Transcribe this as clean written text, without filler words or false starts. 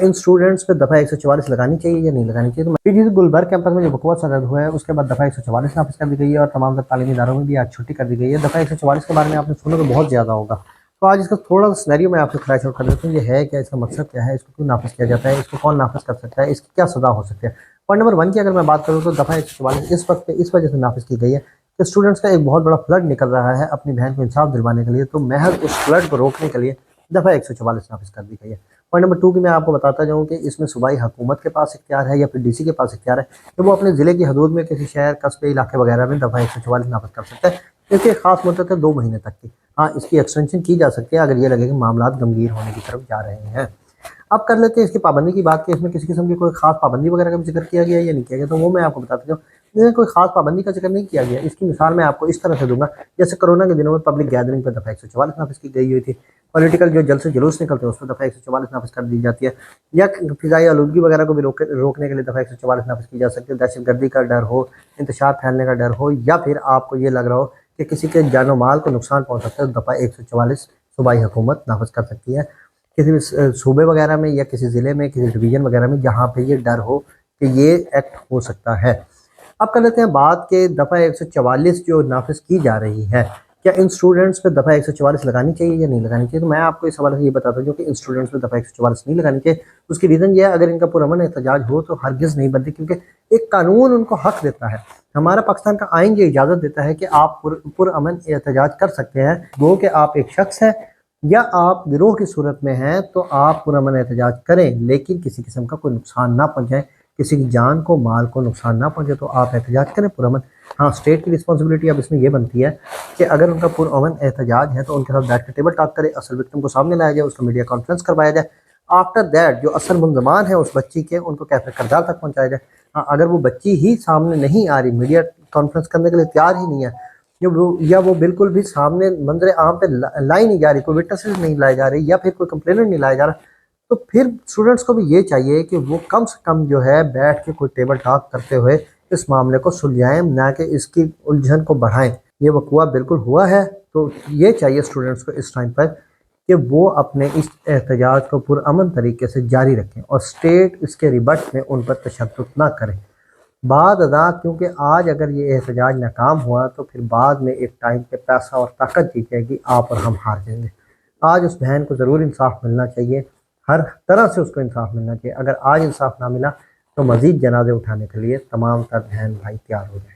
इन students पे दफ़ा 144 लगानी चाहिए या नहीं लगानी चाहिए। तो जी गुलबर्ग कैंपस में जो बकवास सरहद हुआ है उसके बाद दफ़ा 144 नाफिज कर दी गई है और तमाम तर तालीमी इदारों में भी आज छुट्टी कर दी गई है। दफ़ा 144 के बारे में आपने सुना तो बहुत ज़्यादा होगा, तो आज इसका थोड़ा सा सिनेरियो मैं आपको क्रैश आउट कर देता हूँ। ये है क्या, इसका मकसद क्या है, इसको क्यों नाफिज किया जाता है, इसको कौन नाफिज कर सकता है, इसकी क्या सज़ा हो सकती है। पॉइंट नंबर 1 की अगर मैं बात करूँ तो दफ़ा 144 इस वक्त इस वजह से नाफिज की गई है कि स्टूडेंट्स का एक बहुत बड़ा फ्लड निकल रहा है अपनी बहन को इंसाफ दिलवाने के लिए, तो महज उस फ्लड को रोकने के लिए दफ़ा 144 नाफिज कर दी गई है। पॉइंट नंबर 2 की मैं आपको बताता जाऊँ कि इसमें सूबाई हुकूमत के पास इख्तियार है या फिर डीसी के पास इख्तियार है कि वो अपने ज़िले की हदूद में किसी शहर, कस्बे, इलाके वगैरह में दफ़ा 144 नाफिज कर सकता है। इसकी खास मुद्दत है 2 महीने तक की। हाँ, इसकी एक्सटेंशन की जा सकती है अगर ये लगे कि मामलात गंभीर होने की तरफ जा रहे हैं। अब कर लेते हैं इसकी पाबंदी की बात, कि इसमें किसी किस्म की कोई खास पाबंदी वगैरह का भी जिक्र किया गया है या नहीं किया गया, तो वो मैं आपको बताता हूँ। इसमें कोई खास पाबंदी का जिक्र नहीं किया गया। इसकी मिसाल मैं आपको इस तरह से दूंगा, जैसे कोरोना के दिनों में पब्लिक गैदरिंग पर दफ़ा 144 नाफिज की गई हुई थी। पॉलिटिकल जो जलसे जुलूस निकलते हैं उस पर दफ़ा 144 नाफिज कर दी जाती है, या फिजाई आलूदगी वगैरह को भी रोकने के लिए दफ़ा 144 नाफिज की जा सकती है। दहशत गर्दी का डर हो, इंतशार फैलने का डर हो, या फिर आपको ये लग रहा हो कि किसी के जानो माल को नुकसान पहुँच सकता है, तो दफ़ा 144 सूबाई हुकूमत नाफिज कर सकती है किसी भी सूबे वगैरह में या किसी ज़िले में, किसी डिवीज़न वगैरह में जहाँ पे ये डर हो कि ये एक्ट हो सकता है। अब कर लेते हैं बात के दफ़ा 144 जो नाफिज की जा रही है, क्या इन स्टूडेंट्स पे दफ़ा 144 लगानी चाहिए या नहीं लगानी चाहिए। तो मैं आपको इस हवाले से ये बताता हूँ कि इन स्टूडेंट्स पे दफ़ा 144 नहीं लगानी चाहिए। उसकी रीज़न ये है, अगर इनका पुरअमन एहतजाज हो तो हरगिज़ नहीं बनती, क्योंकि एक कानून उनको हक देता है। हमारा पाकिस्तान का आइन ये इजाज़त देता है कि आप पुरअमन एहतजाज कर सकते हैं, वो कि आप एक शख्स है या आप गिरोह की सूरत में हैं, तो आप पुरअमन एहतजाज करें, लेकिन किसी किस्म का कोई नुकसान ना पहुँचाएं, किसी की जान को, माल को नुकसान ना पहुँचे, तो आप एहतजाज करें पुरअमन। हाँ, स्टेट की रिस्पॉन्सिबिलिटी अब इसमें यह बनती है कि अगर उनका पुरअमन एहतजाज है तो उनके साथ बैठ कर टेबल टॉक करें, असल विक्टिम को सामने लाया जाए, उसका मीडिया कॉन्फ्रेंस करवाया जाए। आफ्टर दैट जो असल मुलजमान है उस बच्ची के, उनको कैफे करदार तक पहुँचाया जाए। हाँ, अगर वो बच्ची ही सामने नहीं आ रही, मीडिया कॉन्फ्रेंस करने के लिए तैयार ही नहीं है, या वो बिल्कुल भी सामने मंजर आम पे लाई नहीं जा रही, कोई विटनेसेस नहीं लाए जा रही, या फिर कोई कंप्लेनेंट नहीं लाया जा रहा, तो फिर स्टूडेंट्स को भी ये चाहिए कि वो कम से कम जो है बैठ के कोई टेबल टॉक करते हुए इस मामले को सुलझाएं, ना कि इसकी उलझन को बढ़ाएं। ये वक़ुआ बिल्कुल हुआ है, तो ये चाहिए स्टूडेंट्स को इस टाइम पर कि वो अपने इस एहतजाज को पुरअमन तरीके से जारी रखें और स्टेट इसके रिबट में उन पर तशद्दुद ना करें। बाद अदा, क्योंकि आज अगर ये एहतजाज नाकाम हुआ तो फिर बाद में एक टाइम पे पैसा और ताकत जीत जाएगी, आप और हम हार जाएंगे। आज उस बहन को ज़रूर इंसाफ मिलना चाहिए, हर तरह से उसको इंसाफ मिलना चाहिए। अगर आज इंसाफ ना मिला तो मज़ीद जनाजे उठाने के लिए तमाम तर बहन भाई तैयार हो जाए।